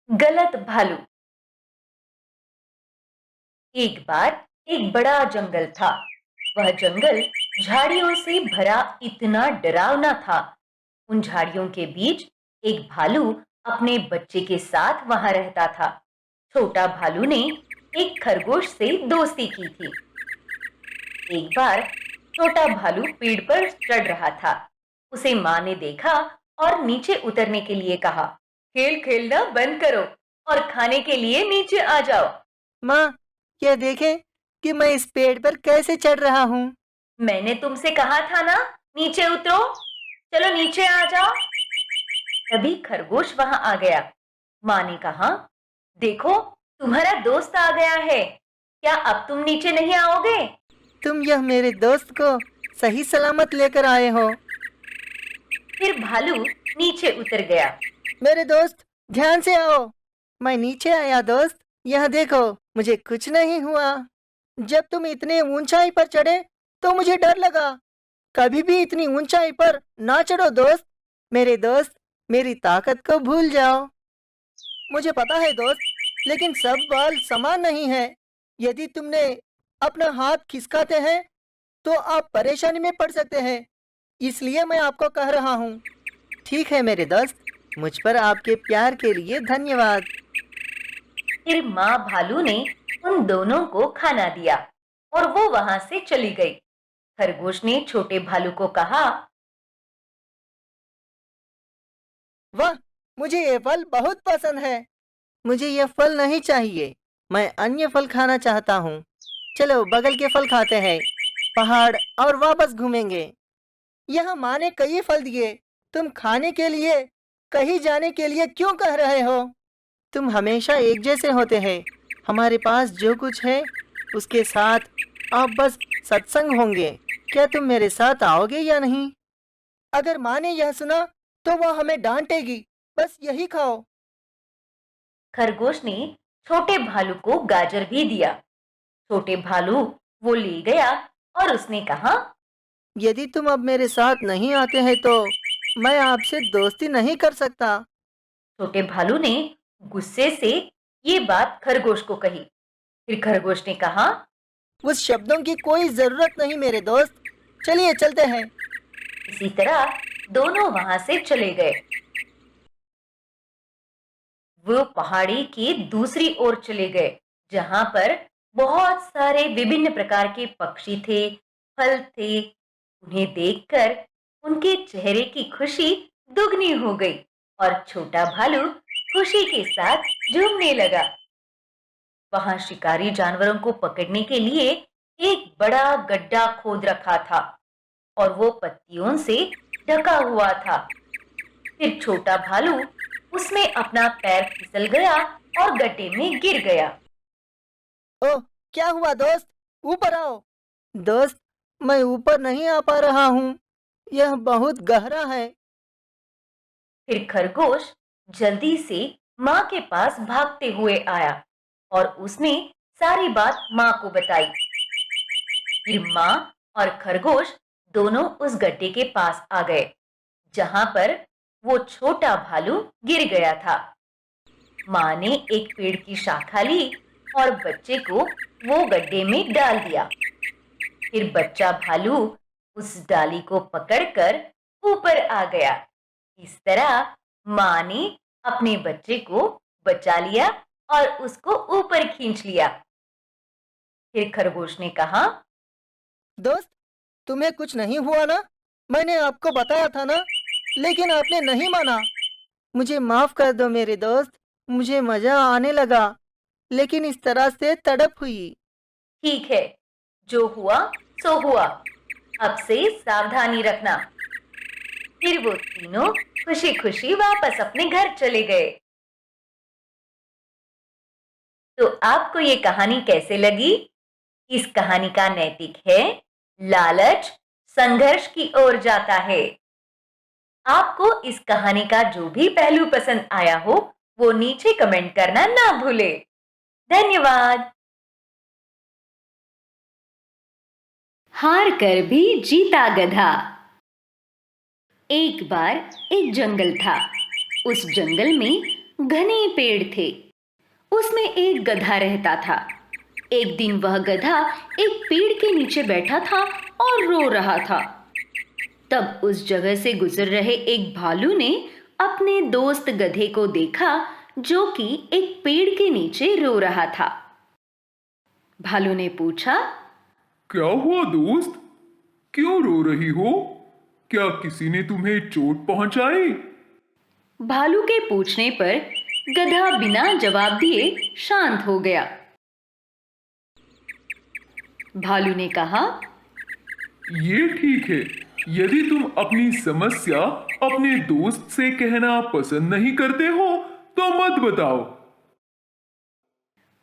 गलत भालू। एक बार एक बड़ा जंगल था। वह जंगल झाड़ियों से भरा इतना डरावना था। उन झाड़ियों के बीच एक भालू अपने बच्चे के साथ वहां रहता था। छोटा भालू ने एक खरगोश से दोस्ती की थी। एक बार छोटा भालू पेड़ पर चढ़ रहा था। उसे माँ ने देखा और नीचे उतरने के लिए कहा, खेल खेलना बंद करो और खाने के लिए नीचे आ जाओ। माँ, यह देखें कि मैं इस पेड़ पर कैसे चढ़ रहा हूँ। मैंने तुमसे कहा था ना, नीचे उतरो। चलो नीचे आ जाओ। तभी खरगोश वहां आ गया। माँ ने कहा, देखो तुम्हारा दोस्त आ गया है। क्या अब तुम नीचे नहीं आओगे? तुम यह मेरे दोस्त को सही सलामत लेकर आए हो। फिर भालू नीचे उतर गया। मेरे दोस्त, ध्यान से आओ। मैं नीचे आया दोस्त। यह देखो, मुझे कुछ नहीं हुआ। जब तुम इतने ऊंचाई पर चढ़े तो मुझे डर लगा। कभी भी इतनी ऊंचाई पर ना चढ़ो दोस्त। मेरे दोस्त, मेरी ताकत को भूल जाओ। मुझे पता है दोस्त, लेकिन सब बाल समान नहीं है। यदि तुमने अपना हाथ खिसकाते हैं तो आप परेशानी में पड़ सकते हैं। इसलिए मैं आपको कह रहा हूँ। ठीक है मेरे दोस्त, मुझ पर आपके प्यार के लिए धन्यवाद। फिर माँ भालू ने उन दोनों को खाना दिया और वो वहां से चली गई। खरगोश ने छोटे भालू को कहा, वाह, मुझे ये फल बहुत पसंद है। मुझे यह फल नहीं चाहिए। मैं अन्य फल खाना चाहता हूँ। चलो बगल के फल खाते हैं। पहाड़ और वापस घूमेंगे। यह माँ ने कई फल दिए। तुम खाने के लिए कहीं जाने के लिए क्यों कह रहे हो? तुम हमेशा एक जैसे होते हैं। हमारे पास जो कुछ है उसके साथ आप बस सत्संग होंगे। क्या तुम मेरे साथ आओगे या नहीं? अगर माँ ने यह सुना तो वह हमें डांटेगी। बस यही खाओ। खरगोश ने छोटे भालू को गाजर भी दिया। छोटे भालू वो ले गया और उसने कहा, यदि तुम अब मेरे साथ नहीं आते हैं तो मैं आपसे दोस्ती नहीं कर सकता। छोटे भालू ने गुस्से से ये बात खरगोश को कही। फिर खरगोश ने कहा, उस शब्दों की कोई जरूरत नहीं मेरे दोस्त। चलिए चलते हैं। इसी तरह दोनों वहां से चले गए। वो पहाड़ी की दूसरी ओर चले गए, जहां पर बहुत सारे विभिन्न प्रकार के पक्षी थे, फल थे। उन्हें देखकर उनके चेहरे की खुशी दुगनी हो गई और छोटा भालू खुशी के साथ झूमने लगा। वहां शिकारी जानवरों को पकड़ने के लिए एक बड़ा गड्ढा खोद रखा था और वो पत्तियों से ढका हुआ था। फिर छोटा भालू उसमें अपना पैर फिसल गया और गड्ढे में गिर गया। ओह, क्या हुआ दोस्त? ऊपर आओ। दोस्त, मैं ऊपर नहीं आ पा रहा हूँ। यह बहुत गहरा है। फिर खरगोश जल्दी से माँ के पास भागते हुए आया और उसने सारी बात माँ को बताई। फिर माँ और खरगोश दोनों उस गड्ढे के पास आ गए, जहां पर वो छोटा भालू गिर गया था। माँ ने एक पेड़ की शाखा ली और बच्चे को वो गड्ढे में डाल दिया। फिर बच्चा भालू उस डाली को पकड़कर ऊपर आ गया। इस तरह माँ ने अपने बच्चे को बचा लिया और उसको ऊपर खींच लिया। फिर खरगोश ने कहा, दोस्त, तुम्हें कुछ नहीं हुआ ना? मैंने आपको बताया था ना, लेकिन आपने नहीं माना। मुझे माफ कर दो मेरे दोस्त। मुझे मजा आने लगा, लेकिन इस तरह से तड़प हुई। ठीक है, जो हुआ सो हुआ। अब से सावधानी रखना। फिर वो तीनों खुशी खुशी वापस अपने घर चले गए। तो आपको ये कहानी कैसे लगी? इस कहानी का नैतिक है, लालच संघर्ष की ओर जाता है। आपको इस कहानी का जो भी पहलू पसंद आया हो वो नीचे कमेंट करना ना भूले। धन्यवाद। हार कर भी जीता गधा। एक बार एक जंगल था। उस जंगल में घने पेड़ थे। उसमें एक गधा रहता था। एक दिन वह गधा एक पेड़ के नीचे बैठा था और रो रहा था। तब उस जगह से गुजर रहे एक भालू ने अपने दोस्त गधे को देखा, जो कि एक पेड़ के नीचे रो रहा था। भालू ने पूछा, क्या हुआ दोस्त? क्यों रो रही हो? क्या किसी ने तुम्हें चोट पहुंचाई? भालू के पूछने पर गधा बिना जवाब दिए शांत हो गया। भालू ने कहा, ये ठीक है। यदि तुम अपनी समस्या अपने दोस्त से कहना पसंद नहीं करते हो तो मत बताओ।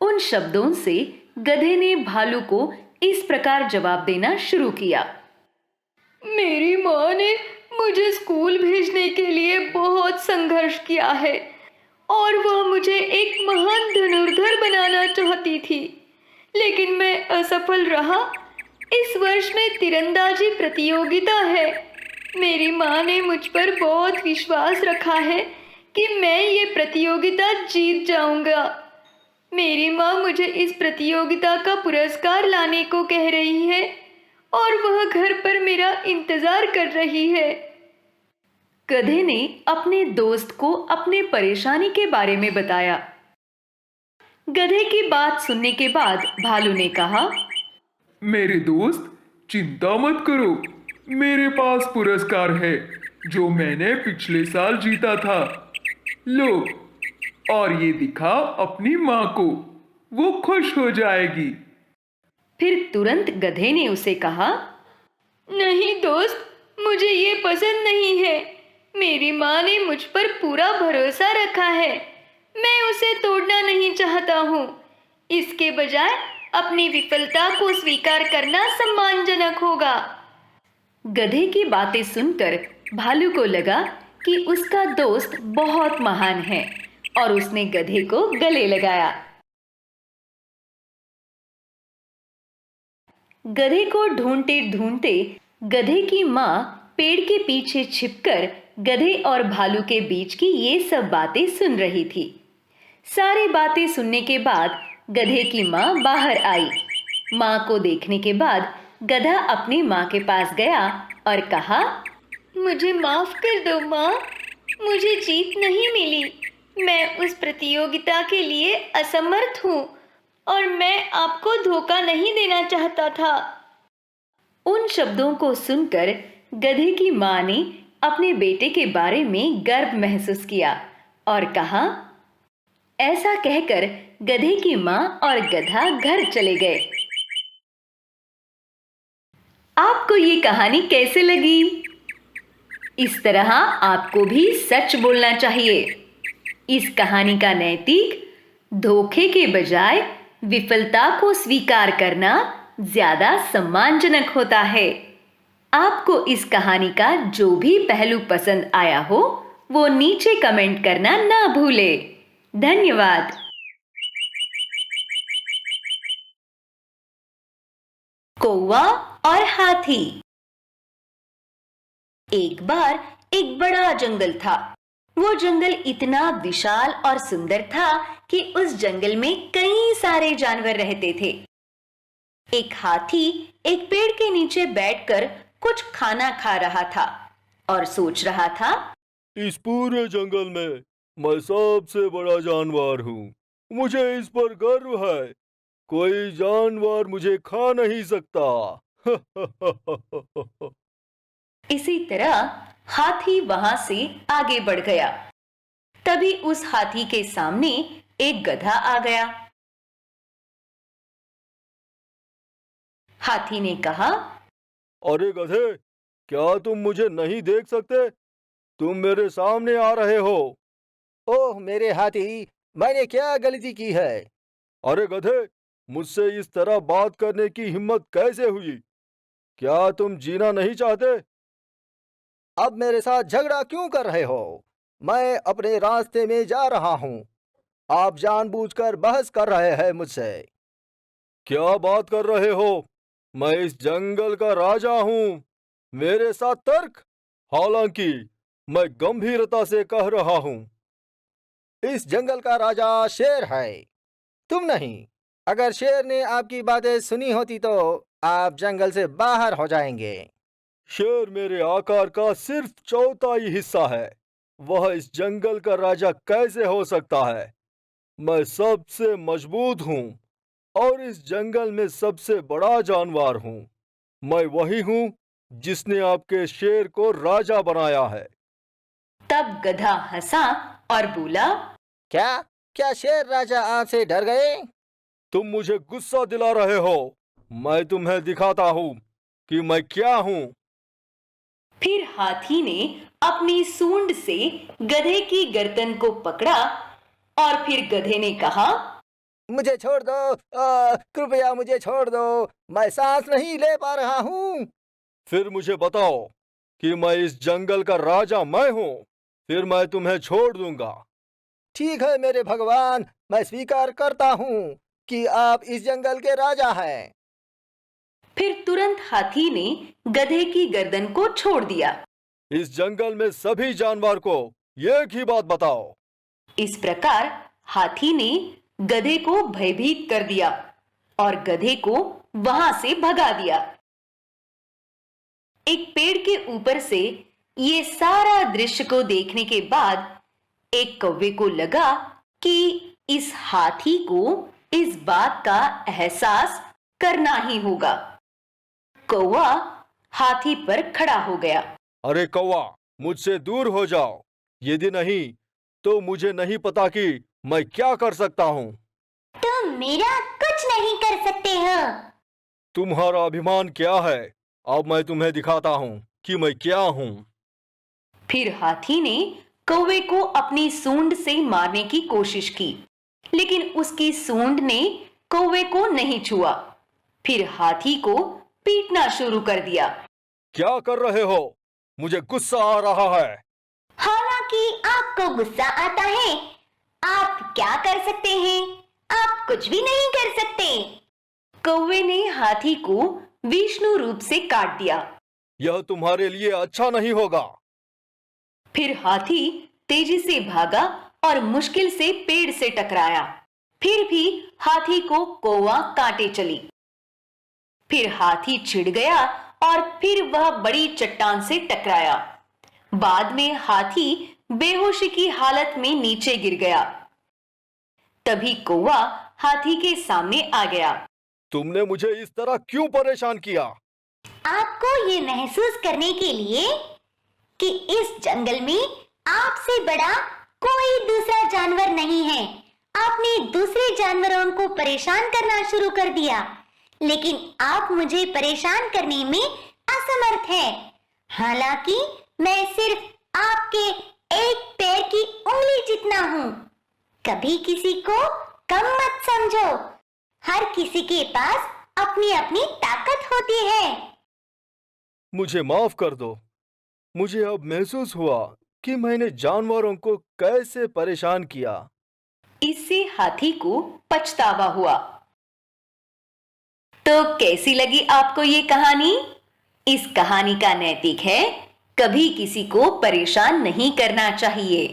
उन शब्दों से गधे ने भालू को इस प्रकार जवाब देना शुरू किया। मेरी माँ ने मुझे स्कूल भेजने के लिए बहुत संघर्ष किया है और वह मुझे एक महान धनुर्धर बनाना चाहती थी, लेकिन मैं असफल रहा। इस वर्ष में तीरंदाजी प्रतियोगिता है। मेरी माँ ने मुझ पर बहुत विश्वास रखा है कि मैं ये प्रतियोगिता जीत जाऊंगा। मेरी माँ मुझे इस प्रतियोगिता का पुरस्कार लाने को कह रही है और वह घर पर मेरा इंतजार कर रही है। गधे ने अपने दोस्त को अपने परेशानी के बारे में बताया। गधे की बात सुनने के बाद भालू ने कहा, मेरे दोस्त, चिंता मत करो। मेरे पास पुरस्कार है जो मैंने पिछले साल जीता था। लो, और ये दिखा अपनी माँ को। वो खुश हो जाएगी। फिर तुरंत गधे ने उसे कहा, नहीं दोस्त, मुझे ये पसंद नहीं है। मेरी माँ ने मुझ पर पूरा भरोसा रखा है। मैं उसे तोड़ना नहीं चाहता हूँ। इसके बजाय अपनी विफलता को स्वीकार करना सम्मानजनक होगा। गधे की बातें सुनकर भालू को लगा कि उसका दोस्त बहुत महान है और उसने गधे को गले लगाया। गधे को ढूंढते ढूंढते गधे की माँ पेड़ के पीछे छिपकर गधे और भालू के बीच की ये सब बातें सुन रही थी। सारी बातें सुनने के बाद गधे की माँ बाहर आई। माँ को देखने के बाद गधा अपनी माँ के पास गया और कहा, मुझे माफ कर दो माँ, मुझे जीत नहीं मिली। मैं उस प्रतियोगिता के लिए असमर्थ हूँ और मैं आपको धोखा नहीं देना चाहता था। उन शब्दों को सुनकर गधे की माँ ने अपने बेटे के बारे में गर्व महसूस किया और कहा। ऐसा कहकर गधे की माँ और गधा घर चले गए। आपको ये कहानी कैसे लगी? इस तरह आपको भी सच बोलना चाहिए। इस कहानी का नैतिक, धोखे के बजाय विफलता को स्वीकार करना ज्यादा सम्मानजनक होता है। आपको इस कहानी का जो भी पहलू पसंद आया हो, वो नीचे कमेंट करना ना भूलें। धन्यवाद। कौवा और हाथी। एक बार एक बड़ा जंगल था। वो जंगल इतना विशाल और सुंदर था कि उस जंगल में कई सारे जानवर रहते थे। एक हाथी एक पेड़ के नीचे बैठकर कुछ खाना खा रहा था और सोच रहा था, इस पूरे जंगल में मैं सबसे बड़ा जानवर हूँ। मुझे इस पर गर्व है। कोई जानवर मुझे खा नहीं सकता। इसी तरह हाथी वहां से आगे बढ़ गया। तभी उस हाथी के सामने एक गधा आ गया। हाथी ने कहा, अरे गधे, क्या तुम मुझे नहीं देख सकते? तुम मेरे सामने आ रहे हो। ओह मेरे हाथी, मैंने क्या गलती की है? अरे गधे, मुझसे इस तरह बात करने की हिम्मत कैसे हुई? क्या तुम जीना नहीं चाहते? अब मेरे साथ झगड़ा क्यों कर रहे हो? मैं अपने रास्ते में जा रहा हूँ। आप जानबूझकर बहस कर रहे हैं मुझसे। क्या बात कर रहे हो? मैं इस जंगल का राजा हूँ। मेरे साथ तर्क? हालांकि मैं गंभीरता से कह रहा हूँ। इस जंगल का राजा शेर है, तुम नहीं। अगर शेर ने आपकी बातें सुनी होती तो आप जंगल से बाहर हो जाएंगे। शेर मेरे आकार का सिर्फ चौथाई हिस्सा है। वह इस जंगल का राजा कैसे हो सकता है? मैं सबसे मजबूत हूँ और इस जंगल में सबसे बड़ा जानवर हूँ। मैं वही हूँ जिसने आपके शेर को राजा बनाया है। तब गधा हंसा और बोला, क्या क्या शेर राजा आपसे डर गए? तुम मुझे गुस्सा दिला रहे हो। मैं तुम्हें दिखाता हूँ कि मैं क्या हूँ। फिर हाथी ने अपनी सूंड से गधे की गर्दन को पकड़ा और फिर गधे ने कहा, मुझे छोड़ दो, कृपया मुझे छोड़ दो, मैं सांस नहीं ले पा रहा हूँ। फिर मुझे बताओ कि मैं इस जंगल का राजा मैं हूँ, फिर मैं तुम्हें छोड़ दूंगा। ठीक है मेरे भगवान, मैं स्वीकार करता हूँ कि आप इस जंगल के राजा हैं। फिर तुरंत हाथी ने गधे की गर्दन को छोड़ दिया। इस जंगल में सभी जानवर को एक ही बात बताओ। इस प्रकार हाथी ने गधे को भयभीत कर दिया और गधे को वहां से भगा दिया। एक पेड़ के ऊपर से ये सारा दृश्य को देखने के बाद एक कौवे को लगा कि इस हाथी को इस बात का एहसास करना ही होगा। कौवा हाथी पर खड़ा हो गया। अरे कौवा, मुझसे दूर हो जाओ, यदि नहीं तो मुझे नहीं पता कि मैं क्या कर सकता हूँ। तुम मेरा कुछ नहीं कर सकते हो। तुम्हारा अभिमान क्या है? अब मैं तुम्हें दिखाता हूँ कि मैं क्या हूँ। फिर हाथी ने कौवे को अपनी सूंड से मारने की कोशिश की, लेकिन उसकी सूंड ने कौवे को नहीं छुआ। फिर हाथी को पीटना शुरू कर दिया। क्या कर रहे हो? मुझे गुस्सा आ रहा है। हालांकि आपको गुस्सा आता है, आप क्या कर सकते हैं? आप कुछ भी नहीं कर सकते। कौवे ने हाथी को विष्णु रूप से काट दिया। यह तुम्हारे लिए अच्छा नहीं होगा। फिर हाथी तेजी से भागा और मुश्किल से पेड़ से टकराया। फिर भी हाथी को कौवा काटे चली। फिर हाथी चिढ़ गया और फिर वह बड़ी चट्टान से टकराया। बाद में हाथी बेहोशी की हालत में नीचे गिर गया। तभी कौवा हाथी के सामने आ गया। तुमने मुझे इस तरह क्यों परेशान किया? आपको ये महसूस करने के लिए कि इस जंगल में आपसे बड़ा कोई दूसरा जानवर नहीं है। आपने दूसरे जानवरों को परेशान करना शुरू कर दिया, लेकिन आप मुझे परेशान करने में असमर्थ हैं। हालांकि मैं सिर्फ आपके एक पैर की उंगली जितना हूँ। कभी किसी को कम मत समझो। हर किसी के पास अपनी अपनी ताकत होती है। मुझे माफ कर दो। मुझे अब महसूस हुआ कि मैंने जानवरों को कैसे परेशान किया। इससे हाथी को पछतावा हुआ। तो कैसी लगी आपको ये कहानी? इस कहानी का नैतिक है, कभी किसी को परेशान नहीं करना चाहिए।